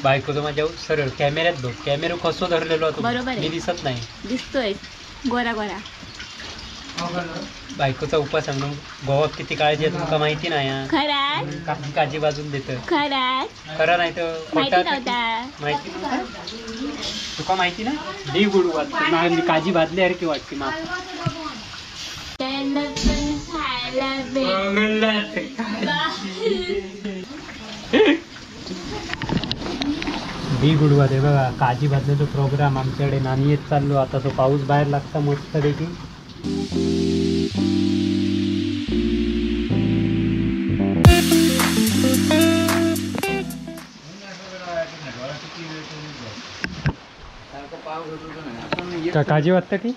बायको तो माझ्या सरळ कॅमेऱ्यात बघ, कॅमेरा कसो धरलेलो होतो बरोबर मी दिसत नाही. दिसतोय गोरा गोरा. बायकोचा उपास सांग. गोवात किती काळजी आहे तुमका माहिती नाही. खरंच काजी बाजून देत. खरंच खरं नाही तर माहिती नव्हता. माहिती तुका माहिती ना. डी गुड वाटते काजी भाजल्यासारखी वाटते. डी गुडवा आहे बघा. काजी भाजण्याचा प्रोग्राम आमच्याकडे नानी येत चाललो आता. तो पाऊस बाहेर लागता मस्त पैकी. काजी वाजता की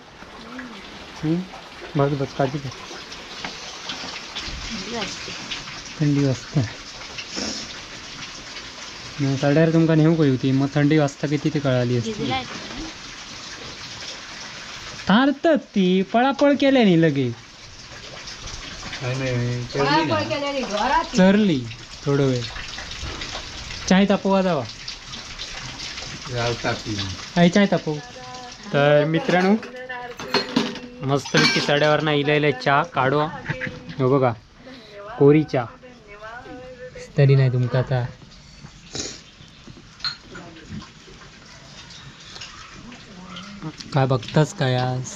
बस बस काजी थंडी वाजता. साड्यार तुमका नेऊ काही होती मग थंडी वाजता किती ते कळाली असती. थारतात ती पळापळ केल्याने लगे चरली थोडं वेळ. चाय तापवा जावा. चाय तापव. तर मित्रांनो मस्तपैकी साड्यावर ना इलायला चहा काढवा. हो बघा कोरी चहा तरी नाही तुमका आता. काय बघताच काय आज.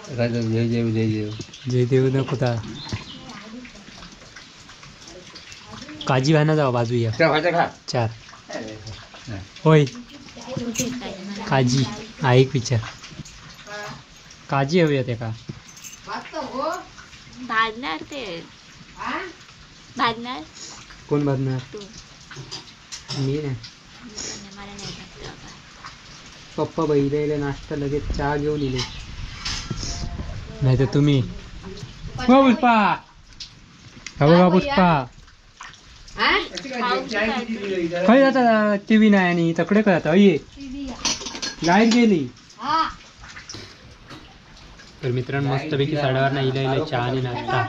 जय देव जय देव जय देव नको ता. काजी व्हायना जावा बाजू या 4 होय. काजी हा एक विचार. काजी हवी आहे का भाजणार ते भाजणार. कोण भाजणार. मी नाही. पप्पा बैलायला नाश्ता लगेच चहा घेऊन येले. नाही तर तुम्ही हो पुष्पा. हा बघा पुष्पा खय जाता. टीव्ही नाही आणि तकडे काय आता. ये लाईट गेली. तर मित्रांनो मस्तपैकी साड्यावर ना इला चहा आणि नाश्ता.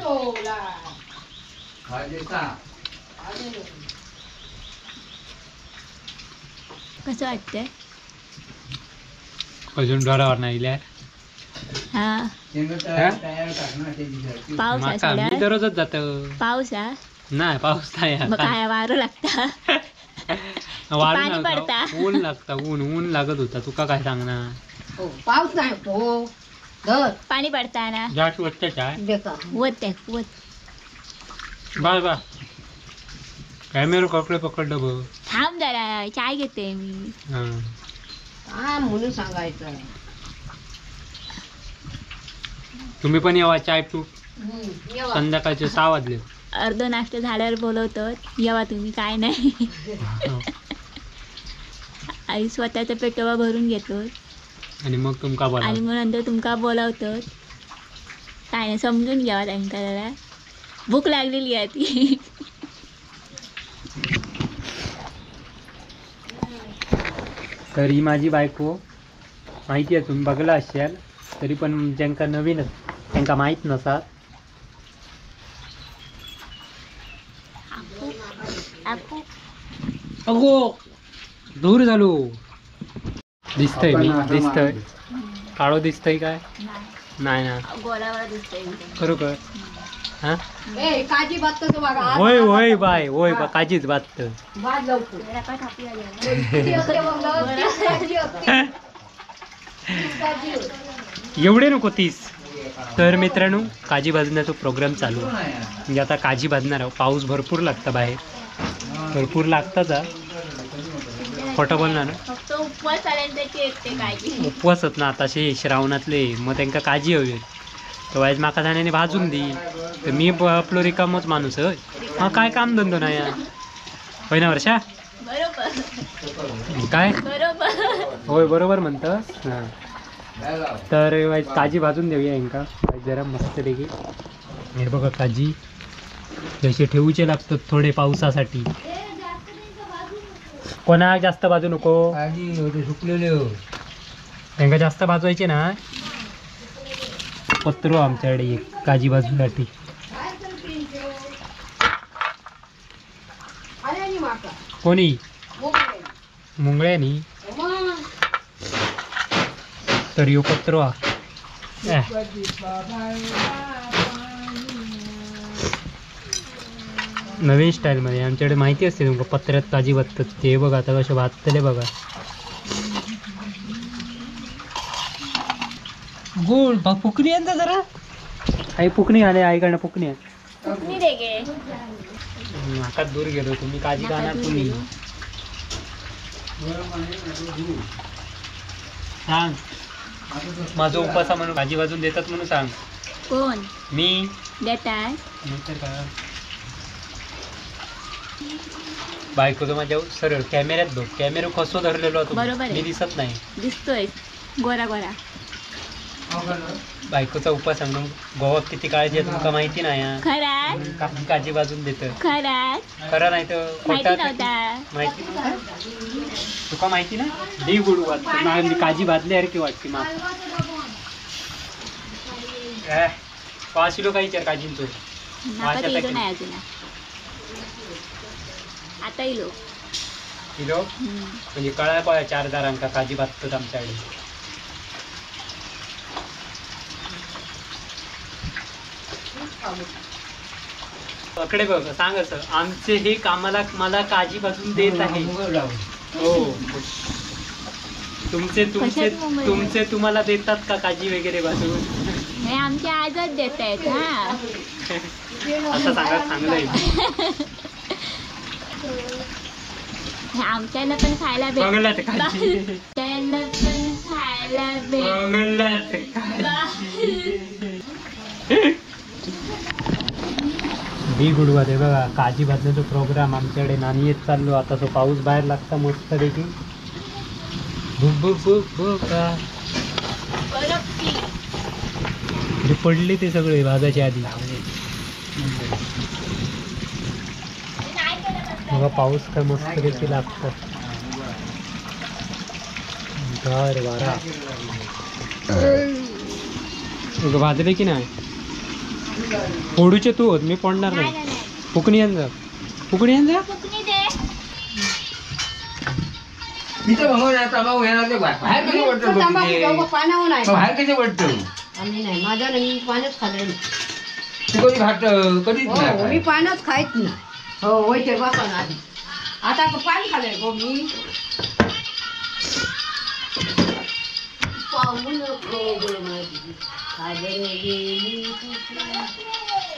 कसं वाटतंय. अजून डोळावर नाही इल्या. पाऊस मी दररोजच जात. पाऊस नाही पाऊस नाही. काय वारं लागता. वारं लागता. ऊन लागता. ऊन लागत होता. तुका काय सांगणार. पाऊस नाही पाणी पडता ना. जास्त वरच्या चाय वत बाय बाय. कॅमेरा कपडे पकडलं बघ. थांब जरा चाय घेते मी. म्हणून सांगायचं. तुम्ही पण यावा चाय तू. संध्याकाळचे 6 वाजले. अर्ध नाश्ता झाल्यावर बोलवतो येवा तुम्ही. काय नाही आई स्वतःचा पेटवा भरून घेतो आणि मग तुमका बोला. आणि मग नंतर तुमका बोलावतो. काय नाही समजून घ्यावा त्यांका. जरा भूक लागलेली आहे ती. तर ही माझी बायको. माहिती आहे तुम्ही बघला असाल तरी पण ज्यांका नवीनच त्यांका माहीत नसतात. अगो दूर झालो. दिसतंय मी. दिसतंय काळो दिसतंय काय नाही ना. खरोखर हा काजी बात होय होय बाय होय बा काजीच बात. एवढे नको 30. तर मित्रांनो काजी भाजण्याचा प्रोग्राम चालू म्हणजे आता काजी भाजणार आहोत. पाऊस भरपूर लागता बाहेर. भरपूर लागताच. खोटं बोलणार ना. उपवासच ना आताशे श्रावणातले. मग त्यांना काजी हवी. तर वाईज माका जाण्याने भाजून दी. तर मी आपलो रिकामच माणूस होय. हा काय काम धंदो नाही होय ना वर्षा. काय होय बरोबर म्हणतस. हां तर वाईज काजी भाजून देऊया यांका जरा मस्तपैकी. हे बघा काजी जसे ठेवूचे लागतात थोडे पावसासाठी. कोणा जास्त भाजू नको. सुकलेले त्यांना जास्त भाजवायचे ना. पत्रो आमच्याकडे एक काजी भाजूसाठी. कोणी मुंगळ्यानी तर यो पत्रो हा. नवीन स्टाईल मध्ये आमच्याकडे माहिती असते तुमका पत्र्यात काजी भाजतात ते बघा आता कसे भाजतले बघा. गोड फुकणी आहे जरा आई पुकणी आले आईकडनं पुकणी आहे. कुठली दे गे नाकात दूर गेलो तुम्ही काजी खाणार तुम्ही सांग माझा उपासा म्हणून भाजी वाजून देतात म्हणून सांग. कोण मी देतात नंतर का बायको तर माझ्या सरळ कॅमेऱ्यात बघ कॅमेरा कसो धरलेलो होतो बरोबर आहे. मी दिसत नाही दिसतोय गोरा गोरा. बायकोचा उपास आहे म्हणून गोवात किती काळजी आहे तुमका माहिती नाही हा. खरात काजी वाजून देत खरात खरं नाही तर माहिती खोटं नव्हता. माहिती नव्हतं तुका माहिती ना डी गुड वाटते मी काजी भाजल्यासारखी वाटते मा 5 किलो काही विचार काजींचो नाका इलो नाही अजून आता इलो किलो म्हणजे कळाय पाया 4 दारांका काजी भाजतात आमच्याकडे. अकडे बघ सांग असं आमचे हे कामाला मला काजी भाजून देत आहे. हो तुमचे तुमचे कशात मुंबई? तुमचे तुम्हाला देतात का काजी वगैरे भाजून हे आमच्या आजच देत आहेत हा. असं सांगा चांगलं आहे. हे आमच्याला पण खायला बघला ते काजी आमच्याला पण खायला बघला ते बी गुडवा दे बघा काजी भाजण्याचा प्रोग्राम आमच्याकडे नानी येत चाललो आता तो पाऊस बाहेर लागता मस्त पैकी बुक बुक बुक बुक पडले ते सगळे भाजाच्या आधी बघा पाऊस काय मस्त पैकी लागतात. गार वारा भाजले की नाही फोडूचे तू होत मी पडणार नाही. फुकणी आण जा फुकणी आण जा. फुकणी दे पानावर नाही बाहेर कधी वाटतं आम्ही नाही माझा नाही मी पानच खाल्लं नाही. तू कधी भात कधीच हो नाही मी पानच खायच नाही. हो होयचे बापा ना आधी आता पान खाल्लंय गो मी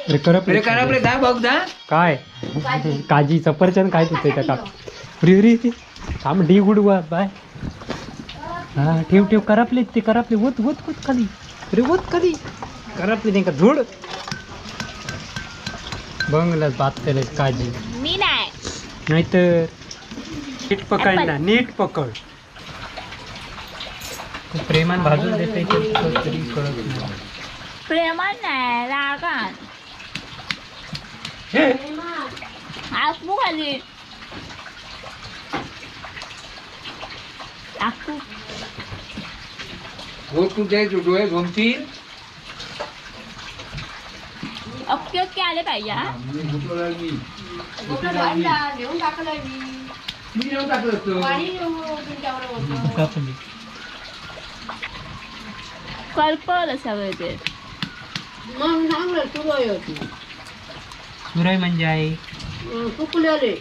अरे करप अरे करा आपले दा बघ दा काय काजी सफरचंद खायच होते त्या का फ्री फ्री ते थांब डी गुडवा बाय हा ठेव ठेव करपले ते करपले होत होत होत खाली अरे होत खाली करपले ते का धूड बंगलाच बात केले काजी मी नाही नाहीतर नीट पकड ना नीट पकड प्रेमान भाजून देते तरी कळत नाही. प्रेमान नाही रागान आकू खाली आकू हो तू ते डोळे झोमतील ओके ओके आले पाहिजे हा. घेऊन टाकलंय मी नेऊन टाकलं असतं. पाणी तुमच्यावर होतं. कापली. कळपलं सगळं ते मग सांगलं तुरय होती सुराई म्हणजे आहे सुकलेले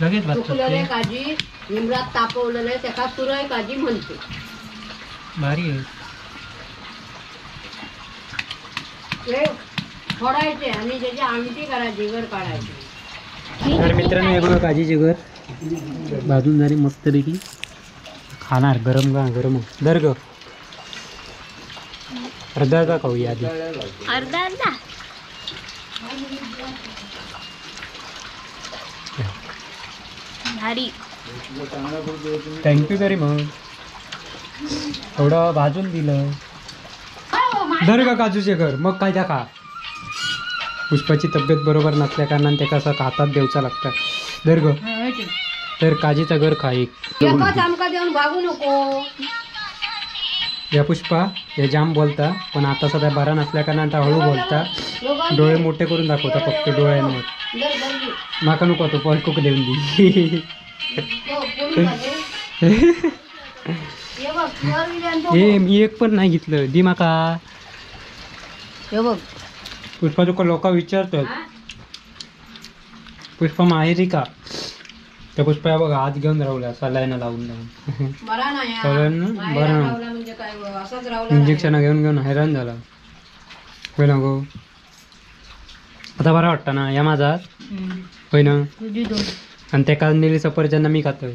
लगेच सुकलेले भाजतात काजी निमरात तापवलेले त्याका सुरय काजी म्हणते. भारी आहे. ते फोडायचे आणि त्याची आमटी करायची गर काढायची. तर मित्रांनो हे बघा काजीचे घर भाजून झाली मस्तपैकी खाणार गरम गा गरम दर ग अर्धा का खाऊया आधी अर्धा अर्धा भारी थँक्यू तरी मग थोडं भाजून दिलं दर का काजूचे घर मग काय त्या खा पुष्पाची तब्येत बरोबर नसल्या कारणाने ते कसं हातात देवचा लागतं दर ग तर काजीचं घर खा एक एकच आमका देऊन भागू नको. या पुष्पा हे जाम बोलता पण आता सध्या बरा नसल्या कारणाने आता हळू बोलता डोळे मोठे करून दाखवता फक्त डोळ्यांवर दर दर माका नको तो पॉल कुक देऊन दी हे बघ वर विल्यान तो हे मी एक पण नाही घेतलं दी माका. हे बघ पुष्पा तुका लोक विचारतात पुष्पा माहेरी का, त्या पुष्पा बघा हात घेऊन राहल्या सलाईना लावून लावून बरा नाही हा. सलाईन ना माहेरात बरं ना. रावला म्हणजे काय असंच रावला नाही. इंजेक्शन घेऊन घेऊन हैराण झाला होय ना गो. आता बरा वाटतं ना या माझा होय ना. तुझी दोन आणि त्या कांदेली सफरचंद मी खातोय.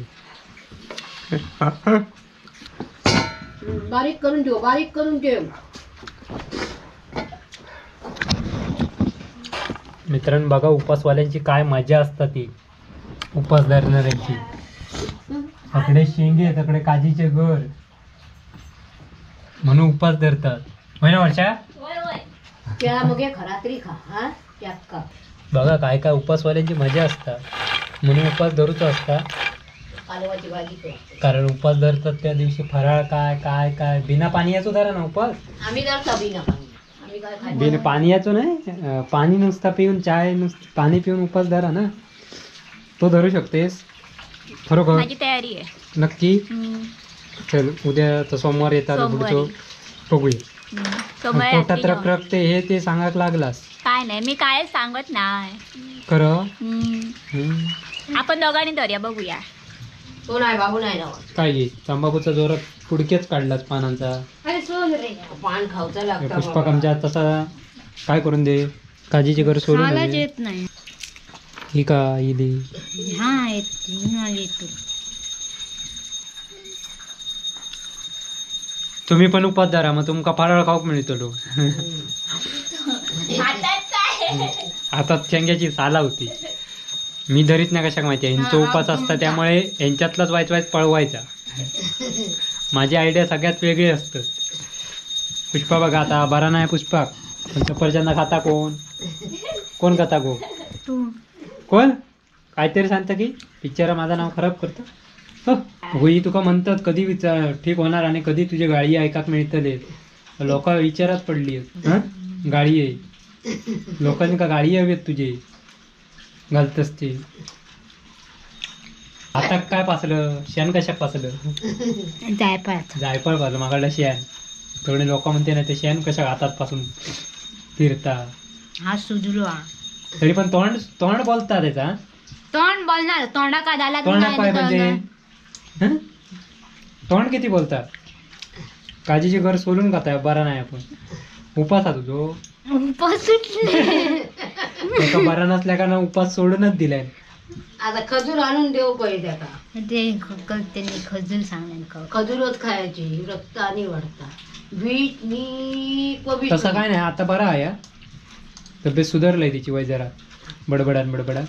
बारीक करून ठेव, बारीक करून ठेव. मित्रांनो बघा उपासवाल्यांची काय मजा असतात ती उपास धरणाऱ्यांची. तकडे शेंगे तकडे काजीचे घर म्हणून उपास धरतात होय ना वर्षा. त्या मग खरात्री खा हा त्यात का बघा काय काय उपासवाल्यांची मजा असतात म्हणून उपास धरूच असता. कालवाची भाजी कर. कारण उपास धरतात त्या दिवशी फराळ काय काय काय बिना पाण्याचं धरा ना उपास. आम्ही धरतो बिना पाणी. आम्ही काय खायचं बिना पाण्याचं नाही पाणी नुसता पिऊन चाय नुसतं पाणी पिऊन उपास धरा ना तो धरू शकतेस खरोखर. माझी तयारी आहे. नक्की. चल उद्या तर सोमवार येतात सोमवारी. पुढचं बघूया. सोमवारी पोटात रात्री रख रख ते सांगायला लागलास काय नाही मी काय सांगत नाही. खरं. आपण दोघांनी धरूया बघूया. तो नाही बाबू नाही राहत. काय घे तंबाखूचा जोरात पुडकेच काढलास पानांचा. पान खावचं हे लागतं पुष्पक आमच्या तसा काय करून दे काजीचे घर सोडून मलाच दे. येत नाही. ही का ही दे. हा येतो. तुम्ही पण उपास धरा मग तुमका फराळ खाऊक मिळतो लो. आता शेंग्याची साला होती मी धरीत नाही कशाक माहिती यांचा उपास असता त्यामुळे यांच्यातलाच वायच पळवायचा. माझी आयडिया सगळ्यात वेगळी असतं. पुष्पा बघा आता बरा नाही पुष्पा पण सफरचंद खाता कोण कोण खाता गो कोण काहीतरी सांगतं की पिक्चर माझं नाव खराब करतं. होई तुका म्हणतात कधी विचार ठीक होणार आणि कधी तुझे गाळी ऐकाक मिळतले. लोक विचारात पडली गाळी आहे लोकांनी का गाळी हवेत तुझे घालतस ते. आता काय पासलं शेण कशाक पासलं जायफळ पासलं मागाडला शेण. थोडे लोक म्हणते ना ते शेण कशा हातात पासून फिरता. हा सुजलो तरी पण तोंड तोंड बोलता त्याचा. तोंड बोलणार तोंडा का झाला तोंड काय म्हणजे तोंड किती बोलतात. काजीचे घर सोडून खाताय बरा नाही आपण उपास हा तुझो. एका बरा नसल्या का ना उपास सोडूनच दिलाय. आता खजूर आणून देऊ पाहिजे त्याका. त्यांनी खजूर सांगणार खजूरच खायची रक्त आणि वाढता. बीट मी तसं काय नाही आता बरा आहे तब्येत सुधारलंय तिची वय जरा बडबडा.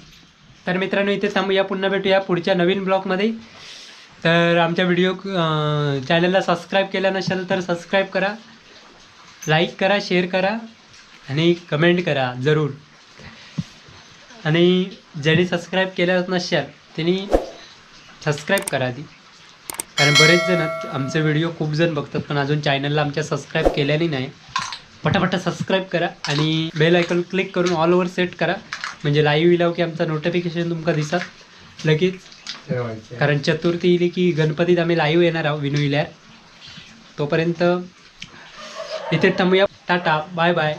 तर मित्रांनो इथे थांबूया पुन्हा भेटूया पुढच्या नवीन ब्लॉगमध्ये. तर आमच्या व्हिडिओ चॅनलला सबस्क्राईब केलं नसेल तर सबस्क्राईब करा, लाईक करा, शेअर करा आणि कमेंट करा जरूर. आणि ज्यांनी सबस्क्राईब केलं नसेल त्यांनी सबस्क्राईब करा आधी. कारण बरेच जण आमचे व्हिडिओ खूप जण बघतात पण अजून चॅनलला आमच्या सबस्क्राईब केल्याने नाही. पटापटा सबस्क्राईब करा आणि बेल आयकॉन क्लिक करून ऑल ओव्हर सेट करा म्हणजे लाईव्ह येईल की आमचं नोटिफिकेशन तुमका दिसत लगेच. कारण चतुर्थी येईल की गणपतीत आम्ही लाईव्ह येणार आहोत विनू इल्यार. तोपर्यंत इथे थांबूया. Tata bye bye.